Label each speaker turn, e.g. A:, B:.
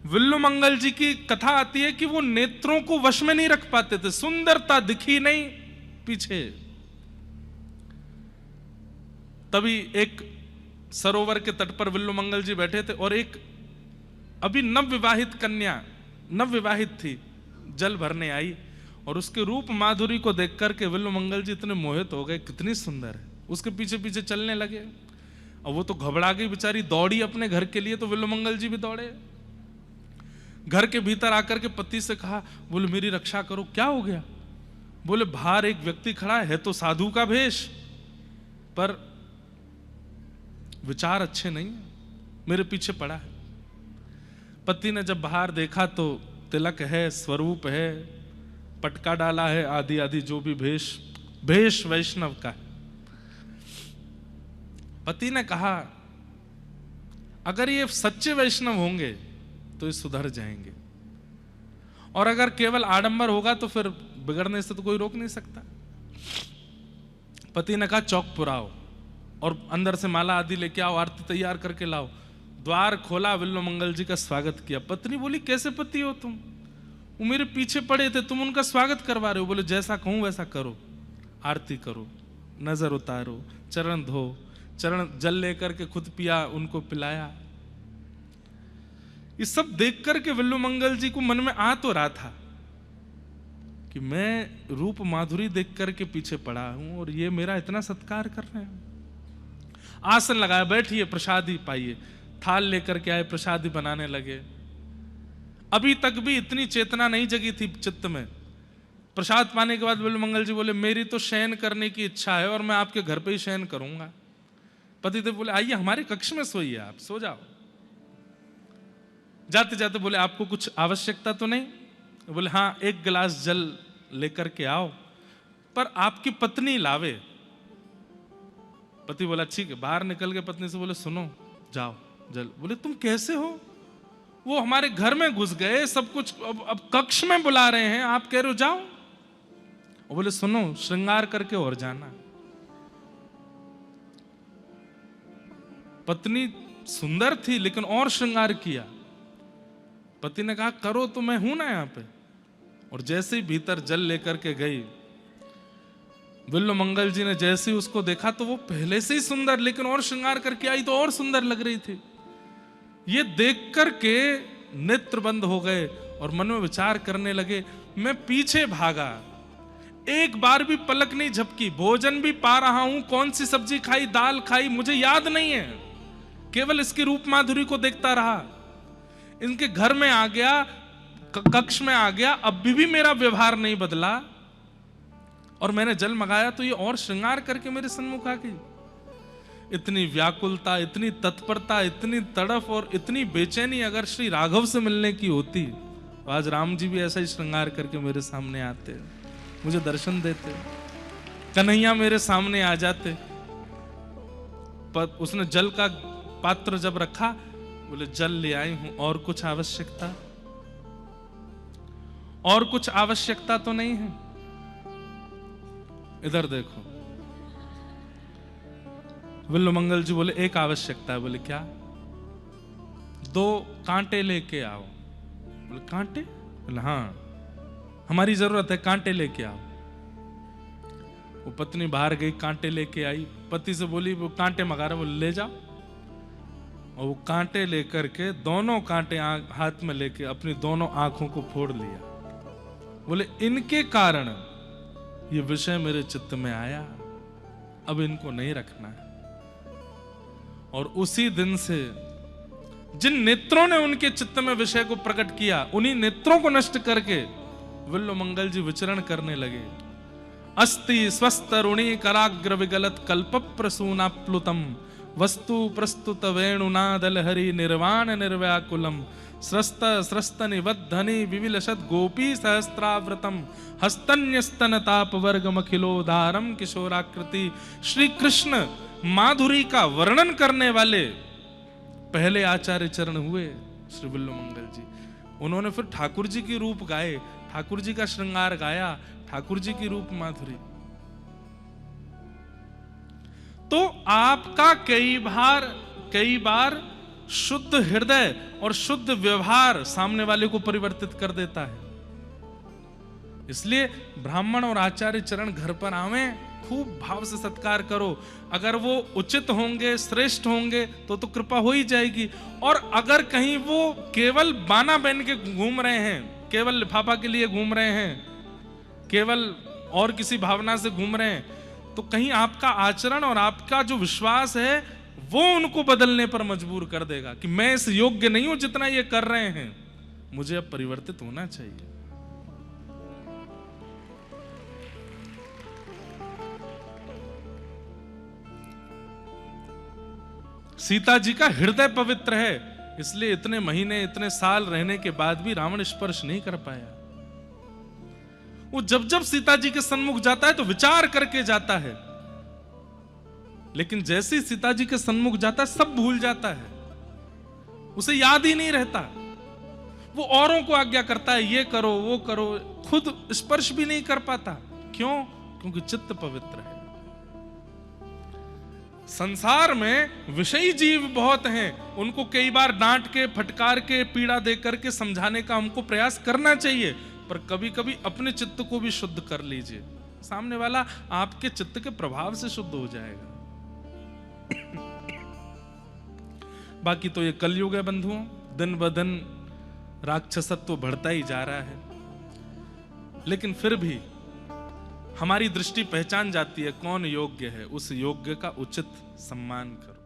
A: विल्लुमंगल जी की कथा आती है कि वो नेत्रों को वश में नहीं रख पाते थे, सुंदरता दिखी नहीं पीछे। तभी एक सरोवर के तट पर विल्लुमंगल जी बैठे थे और एक अभी नवविवाहित कन्या, नवविवाहित थी, जल भरने आई और उसके रूप माधुरी को देख करके विल्लुमंगल जी इतने मोहित हो गए, कितनी सुंदर है। उसके पीछे पीछे चलने लगे और वो तो घबरा गई बेचारी, दौड़ी अपने घर के लिए, तो विल्लुमंगल जी भी दौड़े। घर के भीतर आकर के पति से कहा, बोले मेरी रक्षा करो। क्या हो गया? बोले बाहर एक व्यक्ति खड़ा है तो साधु का भेष, पर विचार अच्छे नहीं, मेरे पीछे पड़ा है। पति ने जब बाहर देखा तो तिलक है, स्वरूप है, पटका डाला है, आदि आदि जो भी भेष वैष्णव का है। पति ने कहा अगर ये सच्चे वैष्णव होंगे तो ये सुधर जाएंगे, और अगर केवल आडंबर होगा तो फिर बिगड़ने से तो कोई रोक नहीं सकता। पति ने कहा चौक पुराओ और अंदर से माला आदि लेके आओ, आरती तैयार करके लाओ। द्वार खोला, विल्लुमंगल जी का स्वागत किया। पत्नी बोली कैसे पति हो तुम? वो मेरे पीछे पड़े थे, तुम उनका स्वागत करवा रहे हो। बोले जैसा कहूं वैसा करो, आरती करो, नजर उतारो, चरण धो, चरण जल लेकर के खुद पिया, उनको पिलाया। ये सब देख करके विल्लुमंगल जी को मन में आ तो रहा था कि मैं रूप माधुरी देख करके पीछे पड़ा हूं और ये मेरा इतना सत्कार कर रहे हैं। आसन लगाया, बैठिए, प्रसादी पाइए। थाल लेकर के आए, प्रसादी बनाने लगे। अभी तक भी इतनी चेतना नहीं जगी थी चित्त में। प्रसाद पाने के बाद विल्लुमंगल जी बोले मेरी तो शयन करने की इच्छा है और मैं आपके घर पे ही शयन करूंगा। पतिदेव बोले आइए हमारे कक्ष में सोइए, आप सो जाओ। जाते जाते बोले आपको कुछ आवश्यकता तो नहीं? बोले हाँ, एक गिलास जल लेकर के आओ, पर आपकी पत्नी लावे। पति बोला ठीक है। बाहर निकल के पत्नी से बोले सुनो, जाओ जल। बोले तुम कैसे हो? वो हमारे घर में घुस गए, सब कुछ अब कक्ष में बुला रहे हैं, आप कह रहे हो जाओ। और बोले सुनो, श्रृंगार करके और जाना। पत्नी सुंदर थी लेकिन और श्रृंगार किया। पति ने कहा करो तो मैं हूं ना यहां पे। और जैसे ही भीतर जल लेकर के गई, विल्लुमंगल जी ने जैसे ही उसको देखा तो वो पहले से ही सुंदर, लेकिन और श्रृंगार करके आई तो और सुंदर लग रही थी। ये देख करके नेत्र बंद हो गए और मन में विचार करने लगे। मैं पीछे भागा, एक बार भी पलक नहीं झपकी, भोजन भी पा रहा हूं, कौन सी सब्जी खाई, दाल खाई, मुझे याद नहीं है, केवल इसकी रूप माधुरी को देखता रहा। इनके घर में आ गया, कक्ष में आ गया, अब भी मेरा व्यवहार नहीं बदला। और मैंने जल मंगाया तो ये और श्रृंगार करके मेरे सन्मुख आ गई। इतनी व्याकुलता, इतनी तत्परता, इतनी तड़फ और इतनी बेचैनी अगर श्री राघव से मिलने की होती तो आज राम जी भी ऐसा ही श्रृंगार करके मेरे सामने आते, मुझे दर्शन देते, कन्हैया मेरे सामने आ जाते। पर उसने जल का पात्र जब रखा, बोले जल ले आई हूं, और कुछ आवश्यकता? और कुछ आवश्यकता तो नहीं है? इधर देखो। विल्लुमंगल जी बोले एक आवश्यकता है। बोले क्या? 2 कांटे लेके आओ। बोले कांटे? बोले हाँ, हमारी जरूरत है, कांटे लेके आओ। वो पत्नी बाहर गई, कांटे लेके आई। पति से बोली वो कांटे मंगा रहे, बोले ले जाओ। और वो कांटे लेकर के, दोनों कांटे हाथ में लेके अपनी दोनों आंखों को फोड़ लिया। बोले इनके कारण ये विषय मेरे चित्त में आया, अब इनको नहीं रखना है। और उसी दिन से जिन नेत्रों ने उनके चित्त में विषय को प्रकट किया, उन्हीं नेत्रों को नष्ट करके विल्लुमंगल जी विचरण करने लगे। अस्ति स्वस्तरुणी कराग्र विगलत कल्प प्रसूनाप्लुतम वस्तु प्रस्तुत वेणुनादल हरि निर्वाण निर्व्याकुलम स्रस्त स्रस्त निबद्धनि विविलसत गोपी सहस्त्राव्रतम हस्तन्यस्तन ताप वर्गमखिलोदारम किशोराकृति। श्री कृष्ण माधुरी का वर्णन करने वाले पहले आचार्य चरण हुए श्री विल्लुमंगल जी। उन्होंने फिर ठाकुर जी की रूप गाए, ठाकुर जी का श्रृंगार गाया, ठाकुर जी की रूप माधुरी। तो आपका कई बार शुद्ध हृदय और शुद्ध व्यवहार सामने वाले को परिवर्तित कर देता है। इसलिए ब्राह्मण और आचार्य चरण घर पर आवें, खूब भाव से सत्कार करो। अगर वो उचित होंगे, श्रेष्ठ होंगे तो कृपा हो ही जाएगी। और अगर कहीं वो केवल बाना बन के घूम रहे हैं, केवल लिफाफा के लिए घूम रहे हैं, केवल और किसी भावना से घूम रहे हैं, तो कहीं आपका आचरण और आपका जो विश्वास है वो उनको बदलने पर मजबूर कर देगा कि मैं इस योग्य नहीं हूं जितना ये कर रहे हैं, मुझे अब परिवर्तित होना चाहिए। सीता जी का हृदय पवित्र है, इसलिए इतने महीने, इतने साल रहने के बाद भी रावण स्पर्श नहीं कर पाया। वो जब जब सीता जी के सन्मुख जाता है तो विचार करके जाता है, लेकिन जैसे ही सीता जी के सन्मुख जाता है सब भूल जाता है, उसे याद ही नहीं रहता। वो औरों को आज्ञा करता है, ये करो वो करो, खुद स्पर्श भी नहीं कर पाता। क्यों? क्योंकि चित्त पवित्र है। संसार में विषयी जीव बहुत हैं, उनको कई बार डांट के, फटकार के, पीड़ा दे करके समझाने का हमको प्रयास करना चाहिए, पर कभी कभी अपने चित्त को भी शुद्ध कर लीजिए, सामने वाला आपके चित्त के प्रभाव से शुद्ध हो जाएगा। बाकी तो ये कलयुग है बंधुओं, दिन ब दिन राक्षसत्व बढ़ता ही जा रहा है, लेकिन फिर भी हमारी दृष्टि पहचान जाती है कौन योग्य है, उस योग्य का उचित सम्मान करो।